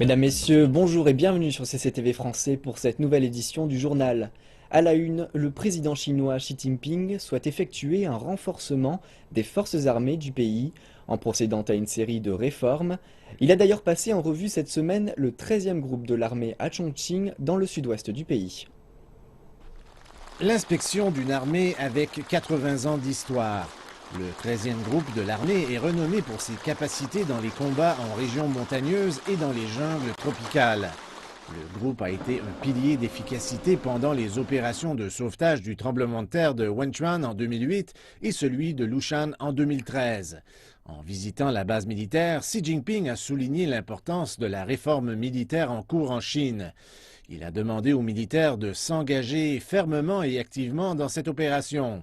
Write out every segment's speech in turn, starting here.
Mesdames, Messieurs, bonjour et bienvenue sur CCTV Français pour cette nouvelle édition du journal. À la une, le président chinois Xi Jinping souhaite effectuer un renforcement des forces armées du pays en procédant à une série de réformes. Il a d'ailleurs passé en revue cette semaine le 13e groupe de l'armée à Chongqing dans le sud-ouest du pays. L'inspection d'une armée avec 80 ans d'histoire. Le 13e groupe de l'armée est renommé pour ses capacités dans les combats en régions montagneuses et dans les jungles tropicales. Le groupe a été un pilier d'efficacité pendant les opérations de sauvetage du tremblement de terre de Wenchuan en 2008 et celui de Lushan en 2013. En visitant la base militaire, Xi Jinping a souligné l'importance de la réforme militaire en cours en Chine. Il a demandé aux militaires de s'engager fermement et activement dans cette opération.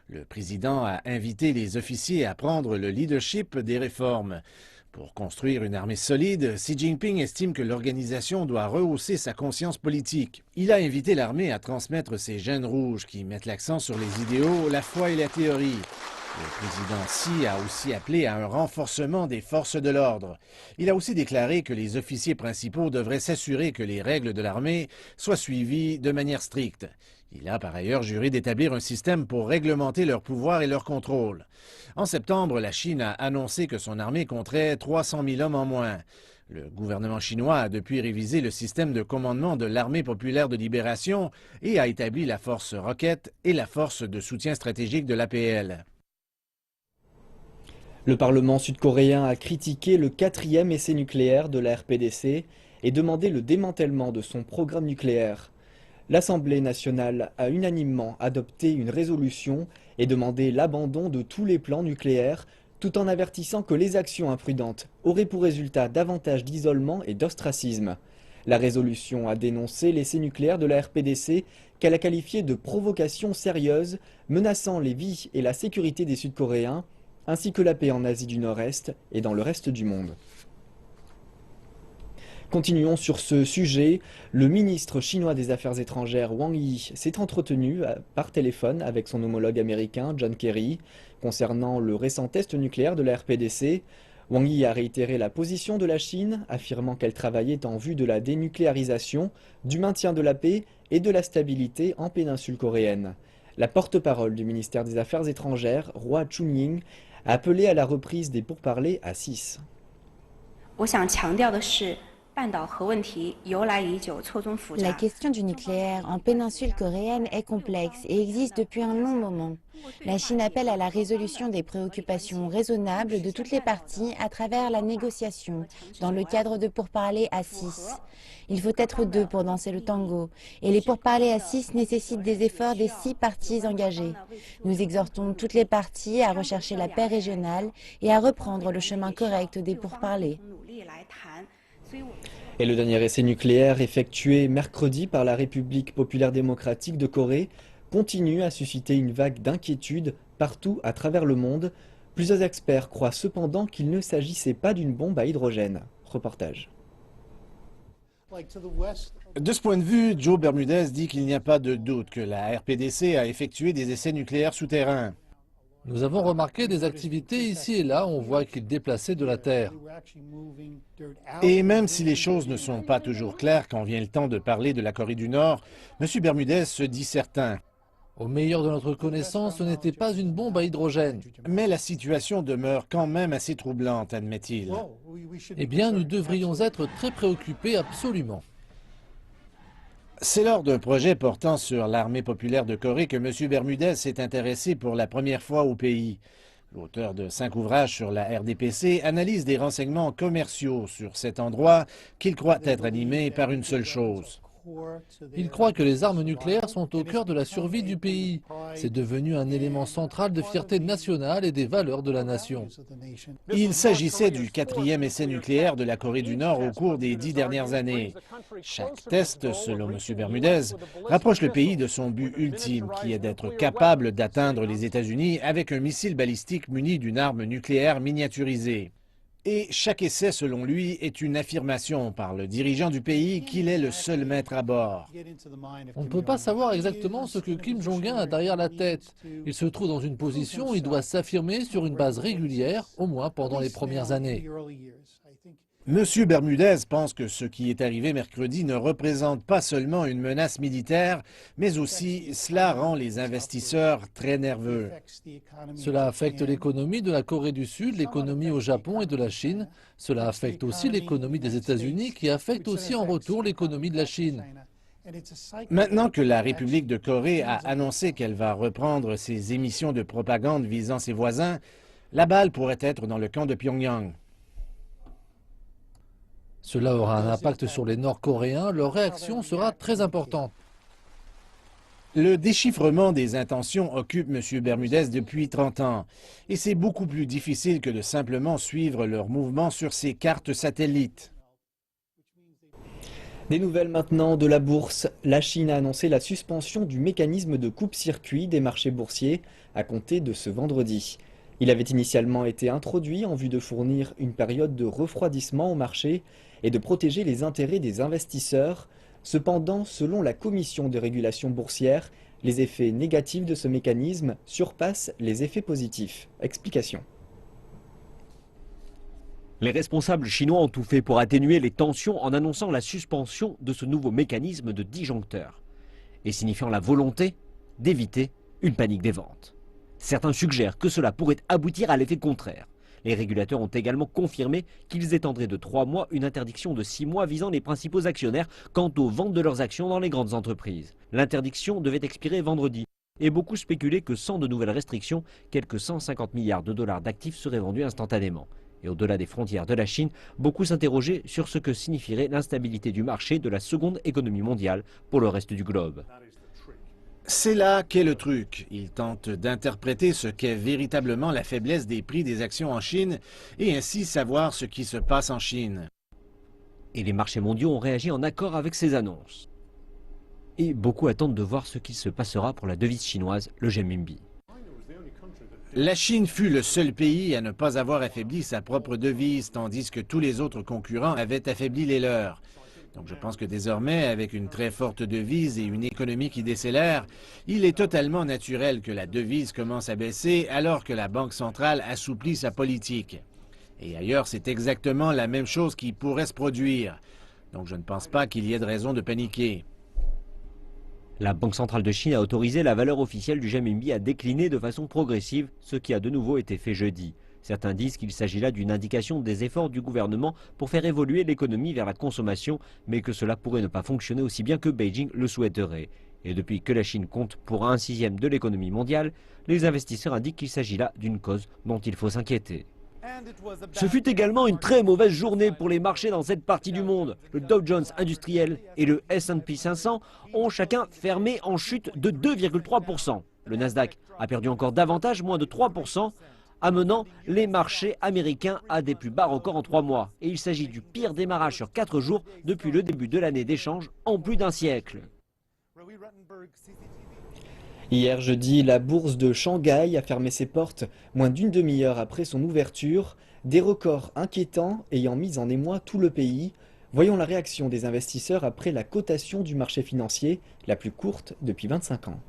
Le président a invité les officiers à prendre le leadership des réformes. Pour construire une armée solide, Xi Jinping estime que l'organisation doit rehausser sa conscience politique. Il a invité l'armée à transmettre ses gènes rouges qui mettent l'accent sur les idéaux, la foi et la théorie. Le président Xi a aussi appelé à un renforcement des forces de l'ordre. Il a aussi déclaré que les officiers principaux devraient s'assurer que les règles de l'armée soient suivies de manière stricte. Il a par ailleurs juré d'établir un système pour réglementer leur pouvoir et leur contrôle. En septembre, la Chine a annoncé que son armée compterait 300 000 hommes en moins. Le gouvernement chinois a depuis révisé le système de commandement de l'Armée populaire de libération et a établi la force Rocket et la force de soutien stratégique de l'APL. Le Parlement sud-coréen a critiqué le 4e essai nucléaire de la RPDC et demandé le démantèlement de son programme nucléaire. L'Assemblée nationale a unanimement adopté une résolution et demandé l'abandon de tous les plans nucléaires, tout en avertissant que les actions imprudentes auraient pour résultat davantage d'isolement et d'ostracisme. La résolution a dénoncé l'essai nucléaire de la RPDC qu'elle a qualifié de provocation sérieuse, menaçant les vies et la sécurité des Sud-Coréens, ainsi que la paix en Asie du Nord-Est et dans le reste du monde. Continuons sur ce sujet. Le ministre chinois des Affaires étrangères Wang Yi s'est entretenu par téléphone avec son homologue américain John Kerry concernant le récent test nucléaire de la RPDC. Wang Yi a réitéré la position de la Chine, affirmant qu'elle travaillait en vue de la dénucléarisation, du maintien de la paix et de la stabilité en péninsule coréenne. La porte-parole du ministère des Affaires étrangères, Hua Chunying, a appelé à la reprise des pourparlers à 6. La question du nucléaire en péninsule coréenne est complexe et existe depuis un long moment. La Chine appelle à la résolution des préoccupations raisonnables de toutes les parties à travers la négociation, dans le cadre de pourparlers à 6. Il faut être deux pour danser le tango, et les pourparlers à 6 nécessitent des efforts des 6 parties engagées. Nous exhortons toutes les parties à rechercher la paix régionale et à reprendre le chemin correct des pourparlers. Et le dernier essai nucléaire effectué mercredi par la République populaire démocratique de Corée continue à susciter une vague d'inquiétude partout à travers le monde. Plusieurs experts croient cependant qu'il ne s'agissait pas d'une bombe à hydrogène. Reportage. De ce point de vue, Joe Bermudez dit qu'il n'y a pas de doute que la RPDC a effectué des essais nucléaires souterrains. Nous avons remarqué des activités ici et là, on voit qu'ils déplaçaient de la terre. Et même si les choses ne sont pas toujours claires quand vient le temps de parler de la Corée du Nord, M. Bermudez se dit certain. Au meilleur de notre connaissance, ce n'était pas une bombe à hydrogène. Mais la situation demeure quand même assez troublante, admet-il. Eh bien, nous devrions être très préoccupés, absolument. C'est lors d'un projet portant sur l'armée populaire de Corée que M. Bermudez s'est intéressé pour la première fois au pays. L'auteur de 5 ouvrages sur la RDPC analyse des renseignements commerciaux sur cet endroit qu'il croit être animé par une seule chose. Il croit que les armes nucléaires sont au cœur de la survie du pays. C'est devenu un élément central de fierté nationale et des valeurs de la nation. Il s'agissait du 4e essai nucléaire de la Corée du Nord au cours des 10 dernières années. Chaque test, selon M. Bermudez, rapproche le pays de son but ultime, qui est d'être capable d'atteindre les États-Unis avec un missile balistique muni d'une arme nucléaire miniaturisée. Et chaque essai, selon lui, est une affirmation par le dirigeant du pays qu'il est le seul maître à bord. On ne peut pas savoir exactement ce que Kim Jong-un a derrière la tête. Il se trouve dans une position où il doit s'affirmer sur une base régulière, au moins pendant les premières années. Monsieur Bermudez pense que ce qui est arrivé mercredi ne représente pas seulement une menace militaire, mais aussi cela rend les investisseurs très nerveux. Cela affecte l'économie de la Corée du Sud, l'économie au Japon et de la Chine. Cela affecte aussi l'économie des États-Unis, qui affecte aussi en retour l'économie de la Chine. Maintenant que la République de Corée a annoncé qu'elle va reprendre ses émissions de propagande visant ses voisins, la balle pourrait être dans le camp de Pyongyang. Cela aura un impact sur les Nord-Coréens, leur réaction sera très importante. Le déchiffrement des intentions occupe M. Bermudez depuis 30 ans, et c'est beaucoup plus difficile que de simplement suivre leurs mouvements sur ces cartes satellites. Des nouvelles maintenant de la bourse. La Chine a annoncé la suspension du mécanisme de coupe-circuit des marchés boursiers à compter de ce vendredi. Il avait initialement été introduit en vue de fournir une période de refroidissement au marché et de protéger les intérêts des investisseurs. Cependant, selon la Commission de régulation boursière, les effets négatifs de ce mécanisme surpassent les effets positifs. Explication. Les responsables chinois ont tout fait pour atténuer les tensions en annonçant la suspension de ce nouveau mécanisme de disjoncteur et signifiant la volonté d'éviter une panique des ventes. Certains suggèrent que cela pourrait aboutir à l'effet contraire. Les régulateurs ont également confirmé qu'ils étendraient de 3 mois une interdiction de 6 mois visant les principaux actionnaires quant aux ventes de leurs actions dans les grandes entreprises. L'interdiction devait expirer vendredi et beaucoup spéculaient que sans de nouvelles restrictions, quelques 150 milliards de dollars d'actifs seraient vendus instantanément. Et au-delà des frontières de la Chine, beaucoup s'interrogeaient sur ce que signifierait l'instabilité du marché de la seconde économie mondiale pour le reste du globe. C'est là qu'est le truc. Il tente d'interpréter ce qu'est véritablement la faiblesse des prix des actions en Chine et ainsi savoir ce qui se passe en Chine. Et les marchés mondiaux ont réagi en accord avec ces annonces. Et beaucoup attendent de voir ce qu'il se passera pour la devise chinoise, le renminbi. La Chine fut le seul pays à ne pas avoir affaibli sa propre devise, tandis que tous les autres concurrents avaient affaibli les leurs. Donc je pense que désormais, avec une très forte devise et une économie qui décélère, il est totalement naturel que la devise commence à baisser alors que la Banque centrale assouplit sa politique. Et ailleurs, c'est exactement la même chose qui pourrait se produire. Donc je ne pense pas qu'il y ait de raison de paniquer. La Banque centrale de Chine a autorisé la valeur officielle du renminbi à décliner de façon progressive, ce qui a de nouveau été fait jeudi. Certains disent qu'il s'agit là d'une indication des efforts du gouvernement pour faire évoluer l'économie vers la consommation, mais que cela pourrait ne pas fonctionner aussi bien que Beijing le souhaiterait. Et depuis que la Chine compte pour 1/6 de l'économie mondiale, les investisseurs indiquent qu'il s'agit là d'une cause dont il faut s'inquiéter. Ce fut également une très mauvaise journée pour les marchés dans cette partie du monde. Le Dow Jones industriel et le S&P 500 ont chacun fermé en chute de 2,3%. Le Nasdaq a perdu encore davantage, moins de 3%, amenant les marchés américains à des plus bas records en 3 mois. Et il s'agit du pire démarrage sur 4 jours depuis le début de l'année d'échange en plus d'un siècle. Hier jeudi, la bourse de Shanghai a fermé ses portes moins d'une demi-heure après son ouverture, des records inquiétants ayant mis en émoi tout le pays. Voyons la réaction des investisseurs après la cotation du marché financier, la plus courte depuis 25 ans.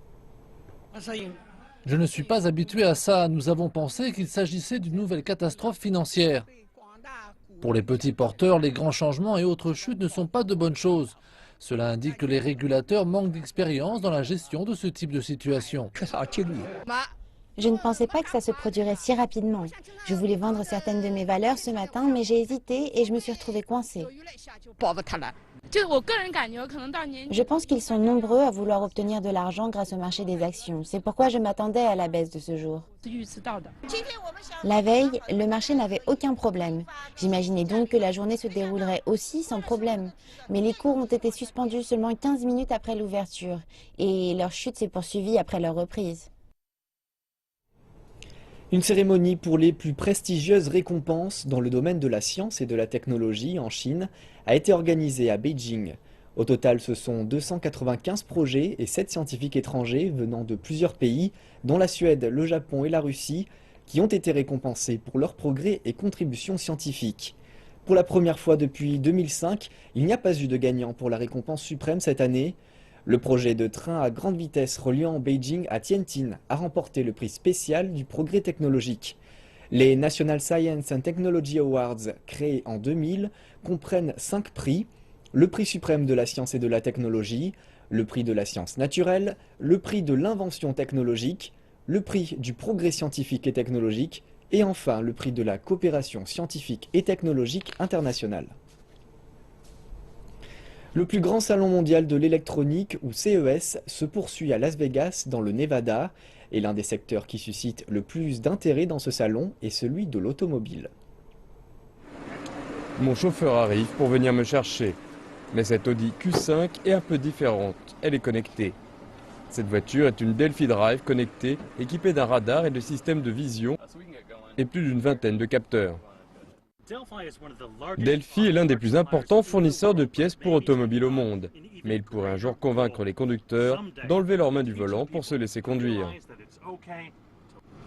Je ne suis pas habitué à ça. Nous avons pensé qu'il s'agissait d'une nouvelle catastrophe financière. Pour les petits porteurs, les grands changements et autres chutes ne sont pas de bonnes choses. Cela indique que les régulateurs manquent d'expérience dans la gestion de ce type de situation. Je ne pensais pas que ça se produirait si rapidement. Je voulais vendre certaines de mes valeurs ce matin, mais j'ai hésité et je me suis retrouvée coincée. Je pense qu'ils sont nombreux à vouloir obtenir de l'argent grâce au marché des actions. C'est pourquoi je m'attendais à la baisse de ce jour. La veille, le marché n'avait aucun problème. J'imaginais donc que la journée se déroulerait aussi sans problème. Mais les cours ont été suspendus seulement 15 minutes après l'ouverture et leur chute s'est poursuivie après leur reprise. Une cérémonie pour les plus prestigieuses récompenses dans le domaine de la science et de la technologie en Chine a été organisée à Beijing. Au total, ce sont 295 projets et 7 scientifiques étrangers venant de plusieurs pays, dont la Suède, le Japon et la Russie, qui ont été récompensés pour leurs progrès et contributions scientifiques. Pour la première fois depuis 2005, il n'y a pas eu de gagnant pour la récompense suprême cette année. Le projet de train à grande vitesse reliant Beijing à Tianjin a remporté le prix spécial du progrès technologique. Les National Science and Technology Awards, créés en 2000, comprennent 5 prix: le prix suprême de la science et de la technologie, le prix de la science naturelle, le prix de l'invention technologique, le prix du progrès scientifique et technologique, et enfin le prix de la coopération scientifique et technologique internationale. Le plus grand salon mondial de l'électronique, ou CES, se poursuit à Las Vegas, dans le Nevada, et l'un des secteurs qui suscite le plus d'intérêt dans ce salon est celui de l'automobile. Mon chauffeur arrive pour venir me chercher. Mais cette Audi Q5 est un peu différente, elle est connectée. Cette voiture est une Delphi Drive connectée, équipée d'un radar et de systèmes de vision et plus d'une vingtaine de capteurs. Delphi est l'un des plus importants fournisseurs de pièces pour automobiles au monde, mais il pourrait un jour convaincre les conducteurs d'enlever leurs mains du volant pour se laisser conduire.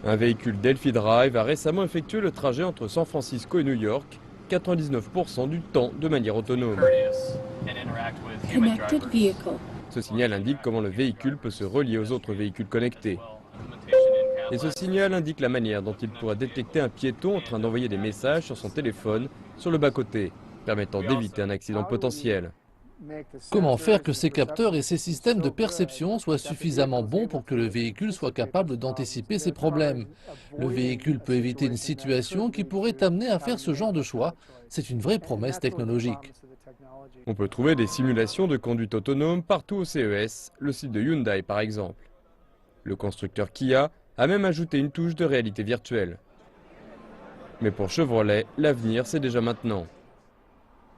Un véhicule Delphi Drive a récemment effectué le trajet entre San Francisco et New York, 99% du temps de manière autonome. Ce signal indique comment le véhicule peut se relier aux autres véhicules connectés. Et ce signal indique la manière dont il pourra détecter un piéton en train d'envoyer des messages sur son téléphone sur le bas-côté, permettant d'éviter un accident potentiel. Comment faire que ces capteurs et ces systèmes de perception soient suffisamment bons pour que le véhicule soit capable d'anticiper ces problèmes? Le véhicule peut éviter une situation qui pourrait amener à faire ce genre de choix. C'est une vraie promesse technologique. On peut trouver des simulations de conduite autonome partout au CES, le site de Hyundai par exemple. Le constructeur Kia a même ajouté une touche de réalité virtuelle. Mais pour Chevrolet, l'avenir c'est déjà maintenant.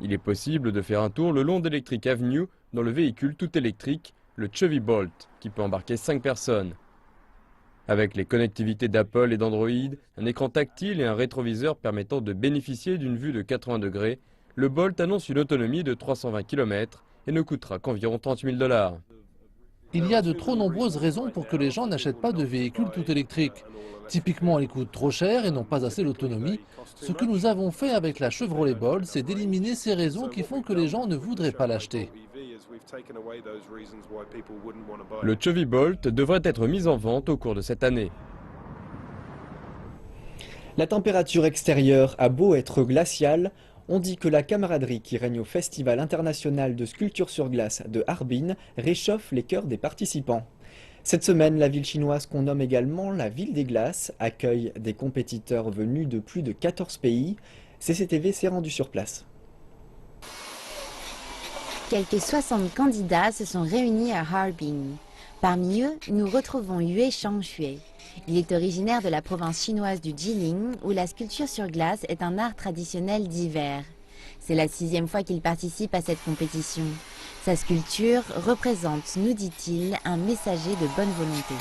Il est possible de faire un tour le long d'Electric Avenue dans le véhicule tout électrique, le Chevy Bolt, qui peut embarquer 5 personnes. Avec les connectivités d'Apple et d'Android, un écran tactile et un rétroviseur permettant de bénéficier d'une vue de 80 degrés, le Bolt annonce une autonomie de 320 km et ne coûtera qu'environ 30 000 $. Il y a de trop nombreuses raisons pour que les gens n'achètent pas de véhicules tout électriques. Typiquement, ils coûtent trop cher et n'ont pas assez d'autonomie. Ce que nous avons fait avec la Chevrolet Bolt, c'est d'éliminer ces raisons qui font que les gens ne voudraient pas l'acheter. Le Chevy Bolt devrait être mis en vente au cours de cette année. La température extérieure a beau être glaciale, on dit que la camaraderie qui règne au Festival international de sculpture sur glace de Harbin réchauffe les cœurs des participants. Cette semaine, la ville chinoise qu'on nomme également la ville des glaces accueille des compétiteurs venus de plus de 14 pays. CCTV s'est rendu sur place. Quelques 60 candidats se sont réunis à Harbin. Parmi eux, nous retrouvons Yue Shangshui. Il est originaire de la province chinoise du Jilin, où la sculpture sur glace est un art traditionnel d'hiver. C'est la 6e fois qu'il participe à cette compétition. Sa sculpture représente, nous dit-il, un messager de bonne volonté.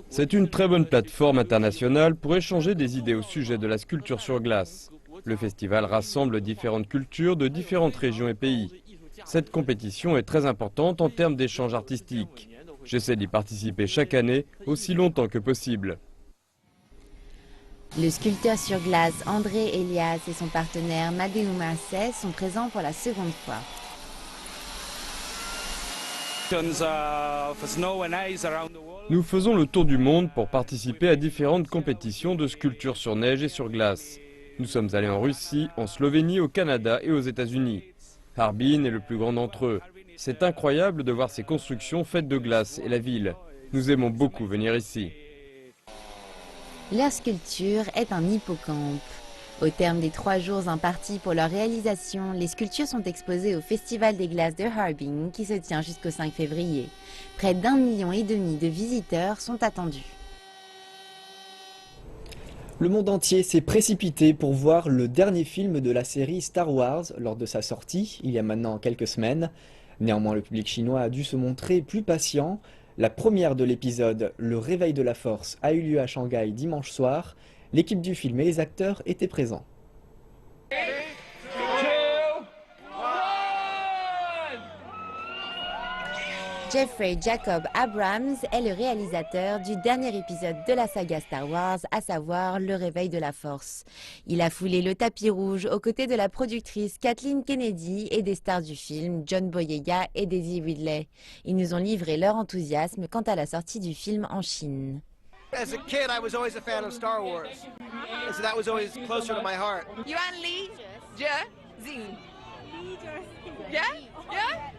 C'est une très bonne plateforme internationale pour échanger des idées au sujet de la sculpture sur glace. Le festival rassemble différentes cultures de différentes régions et pays. Cette compétition est très importante en termes d'échanges artistiques. J'essaie d'y participer chaque année, aussi longtemps que possible. Le sculpteur sur glace André Elias et son partenaire Madeuma Sey sont présents pour la seconde fois. Nous faisons le tour du monde pour participer à différentes compétitions de sculpture sur neige et sur glace. Nous sommes allés en Russie, en Slovénie, au Canada et aux États-Unis. Harbin est le plus grand d'entre eux. C'est incroyable de voir ces constructions faites de glace et la ville. Nous aimons beaucoup venir ici. Leur sculpture est un hippocampe. Au terme des 3 jours impartis pour leur réalisation, les sculptures sont exposées au Festival des glaces de Harbin qui se tient jusqu'au 5 février. Près d'1,5 million de visiteurs sont attendus. Le monde entier s'est précipité pour voir le dernier film de la série Star Wars lors de sa sortie, il y a maintenant quelques semaines. Néanmoins, le public chinois a dû se montrer plus patient. La première de l'épisode, Le Réveil de la Force, a eu lieu à Shanghai dimanche soir. L'équipe du film et les acteurs étaient présents. Jeffrey Jacob Abrams est le réalisateur du dernier épisode de la saga Star Wars, à savoir Le Réveil de la Force. Il a foulé le tapis rouge aux côtés de la productrice Kathleen Kennedy et des stars du film, John Boyega et Daisy Ridley. Ils nous ont livré leur enthousiasme quant à la sortie du film en Chine. As a kid, I was always a fan of Star Wars, and so that was always closer to my heart. Yuan Li, Je, Xing. Yeah? Yeah?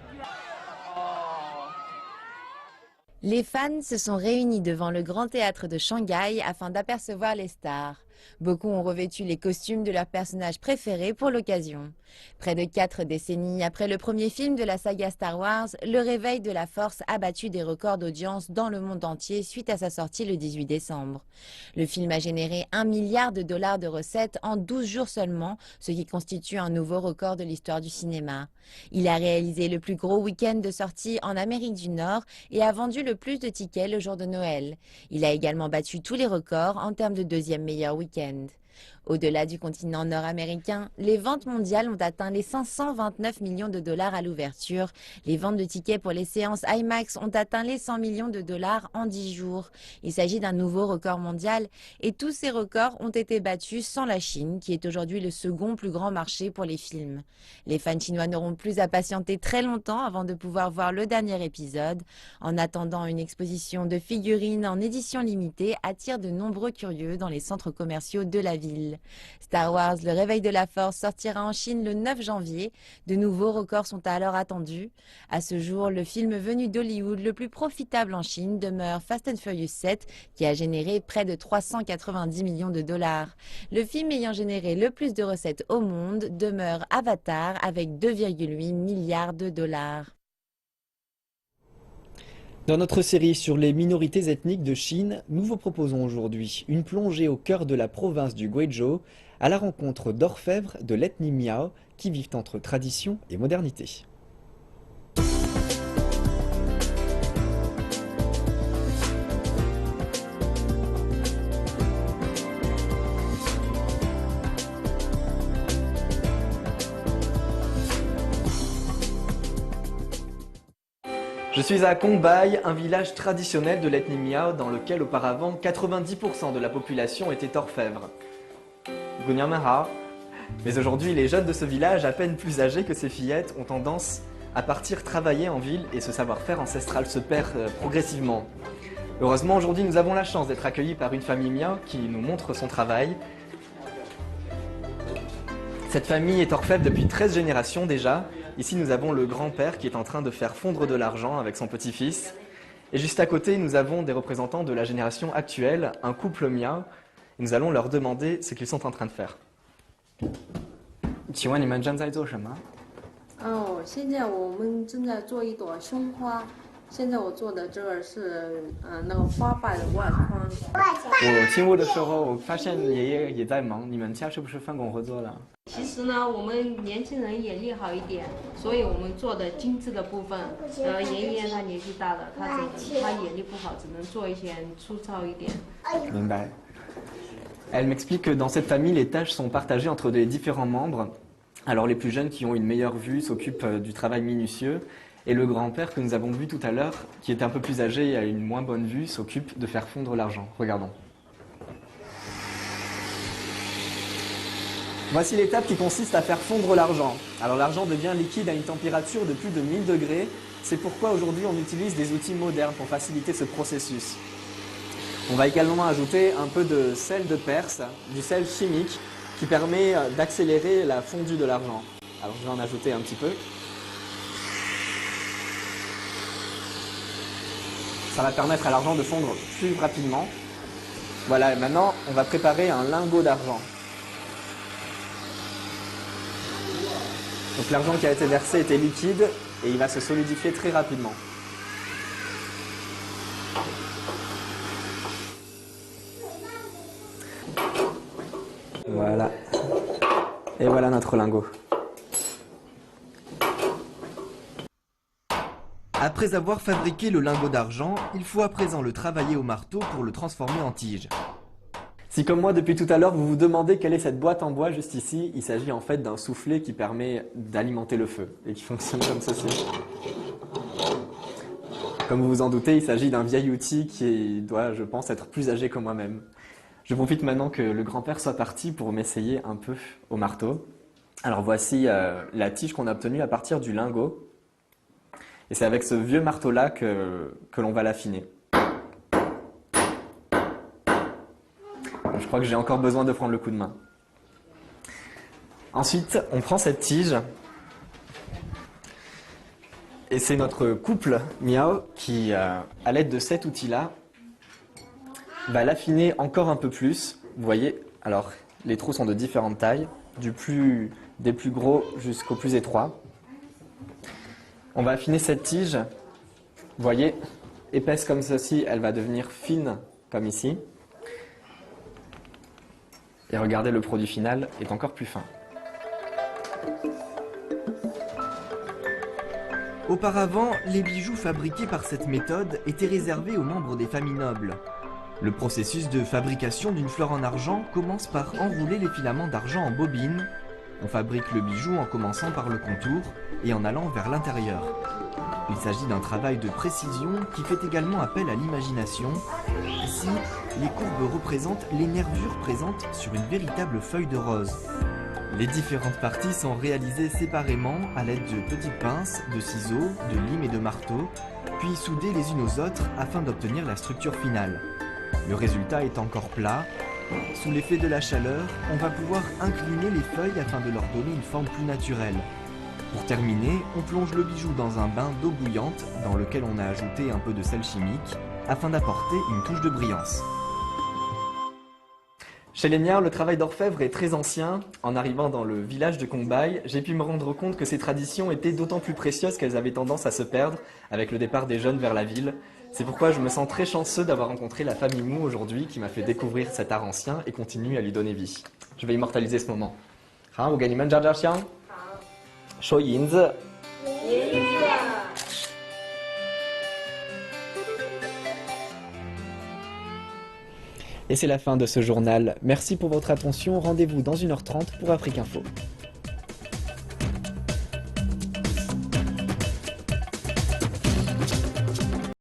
Les fans se sont réunis devant le Grand Théâtre de Shanghai afin d'apercevoir les stars. Beaucoup ont revêtu les costumes de leurs personnages préférés pour l'occasion. Près de 4 décennies après le premier film de la saga Star Wars, Le Réveil de la Force a battu des records d'audience dans le monde entier suite à sa sortie le 18 décembre. Le film a généré 1 milliard de dollars de recettes en 12 jours seulement, ce qui constitue un nouveau record de l'histoire du cinéma. Il a réalisé le plus gros week-end de sortie en Amérique du Nord et a vendu le plus de tickets le jour de Noël. Il a également battu tous les records en termes de deuxième meilleur week-end. Au-delà du continent nord-américain, les ventes mondiales ont atteint les 529 millions de dollars à l'ouverture. Les ventes de tickets pour les séances IMAX ont atteint les 100 millions de dollars en 10 jours. Il s'agit d'un nouveau record mondial et tous ces records ont été battus sans la Chine, qui est aujourd'hui le second plus grand marché pour les films. Les fans chinois n'auront plus à patienter très longtemps avant de pouvoir voir le dernier épisode. En attendant, une exposition de figurines en édition limitée attire de nombreux curieux dans les centres commerciaux de la ville. Star Wars, Le Réveil de la Force sortira en Chine le 9 janvier. De nouveaux records sont alors attendus. À ce jour, le film venu d'Hollywood le plus profitable en Chine demeure Fast and Furious 7, qui a généré près de 390 millions de dollars. Le film ayant généré le plus de recettes au monde demeure Avatar avec 2,8 milliards de dollars. Dans notre série sur les minorités ethniques de Chine, nous vous proposons aujourd'hui une plongée au cœur de la province du Guizhou, à la rencontre d'orfèvres de l'ethnie Miao qui vivent entre tradition et modernité. Je suis à Kongbai, un village traditionnel de l'ethnie Miao dans lequel auparavant 90% de la population était orfèvre. Mais aujourd'hui, les jeunes de ce village, à peine plus âgés que ces fillettes, ont tendance à partir travailler en ville et ce savoir-faire ancestral se perd progressivement. Heureusement, aujourd'hui, nous avons la chance d'être accueillis par une famille Miao qui nous montre son travail. Cette famille est orfèvre depuis 13 générations déjà. Ici, nous avons le grand-père qui est en train de faire fondre de l'argent avec son petit-fils. Et juste à côté, nous avons des représentants de la génération actuelle, un couple Miao. Et nous allons leur demander ce qu'ils sont en train de faire. 请问你们正在做什么？现在我们正在做一朵胸花。现在我做的这个是那个花瓣的外框。我进屋的时候，我发现爷爷也在忙。你们家是不是分工合作了？其实呢，我们年轻人眼力好一点，所以我们做的精致的部分。爷爷他年纪大了，他眼力不好，只能做一些粗糙一点。明白。Elle m'explique que dans cette famille, les tâches sont partagées entre les différents membres. Alors les plus jeunes qui ont une meilleure vue s'occupent du travail minutieux. Et le grand-père que nous avons vu tout à l'heure, qui est un peu plus âgé et a une moins bonne vue, s'occupe de faire fondre l'argent. Regardons. Voici l'étape qui consiste à faire fondre l'argent. Alors l'argent devient liquide à une température de plus de 1000 degrés. C'est pourquoi aujourd'hui on utilise des outils modernes pour faciliter ce processus. On va également ajouter un peu de sel de Perse, du sel chimique, qui permet d'accélérer la fondue de l'argent. Alors je vais en ajouter un petit peu. Ça va permettre à l'argent de fondre plus rapidement. Voilà, et maintenant, on va préparer un lingot d'argent. Donc l'argent qui a été versé était liquide et il va se solidifier très rapidement. Voilà. Et voilà notre lingot. Après avoir fabriqué le lingot d'argent, il faut à présent le travailler au marteau pour le transformer en tige. Si comme moi depuis tout à l'heure vous vous demandez quelle est cette boîte en bois juste ici, il s'agit en fait d'un soufflet qui permet d'alimenter le feu et qui fonctionne comme ceci. Comme vous vous en doutez, il s'agit d'un vieil outil qui doit, je pense, être plus âgé que moi-même. Je profite maintenant que le grand-père soit parti pour m'essayer un peu au marteau. Alors voici la tige qu'on a obtenue à partir du lingot. Et c'est avec ce vieux marteau-là que l'on va l'affiner. crois que j'ai encore besoin de prendre le coup de main. Ensuite, on prend cette tige. Et c'est notre couple Miao qui, à l'aide de cet outil-là, va l'affiner encore un peu plus. Vous voyez, alors les trous sont de différentes tailles, des plus gros jusqu'au plus étroit. On va affiner cette tige. Vous voyez, épaisse comme ceci, elle va devenir fine comme ici. Et regardez, le produit final est encore plus fin. Auparavant, les bijoux fabriqués par cette méthode étaient réservés aux membres des familles nobles. Le processus de fabrication d'une fleur en argent commence par enrouler les filaments d'argent en bobine. On fabrique le bijou en commençant par le contour et en allant vers l'intérieur. Il s'agit d'un travail de précision qui fait également appel à l'imagination. Ici, les courbes représentent les nervures présentes sur une véritable feuille de rose. Les différentes parties sont réalisées séparément à l'aide de petites pinces, de ciseaux, de lime et de marteau, puis soudées les unes aux autres afin d'obtenir la structure finale. Le résultat est encore plat. Sous l'effet de la chaleur, on va pouvoir incliner les feuilles afin de leur donner une forme plus naturelle. Pour terminer, on plonge le bijou dans un bain d'eau bouillante dans lequel on a ajouté un peu de sel chimique afin d'apporter une touche de brillance. Chez les Miao, le travail d'orfèvre est très ancien. En arrivant dans le village de Kongbai, j'ai pu me rendre compte que ces traditions étaient d'autant plus précieuses qu'elles avaient tendance à se perdre avec le départ des jeunes vers la ville. C'est pourquoi je me sens très chanceux d'avoir rencontré la famille Mu aujourd'hui qui m'a fait découvrir cet art ancien et continue à lui donner vie. Je vais immortaliser ce moment. Et c'est la fin de ce journal. Merci pour votre attention. Rendez-vous dans 1h30 pour Afrique Info.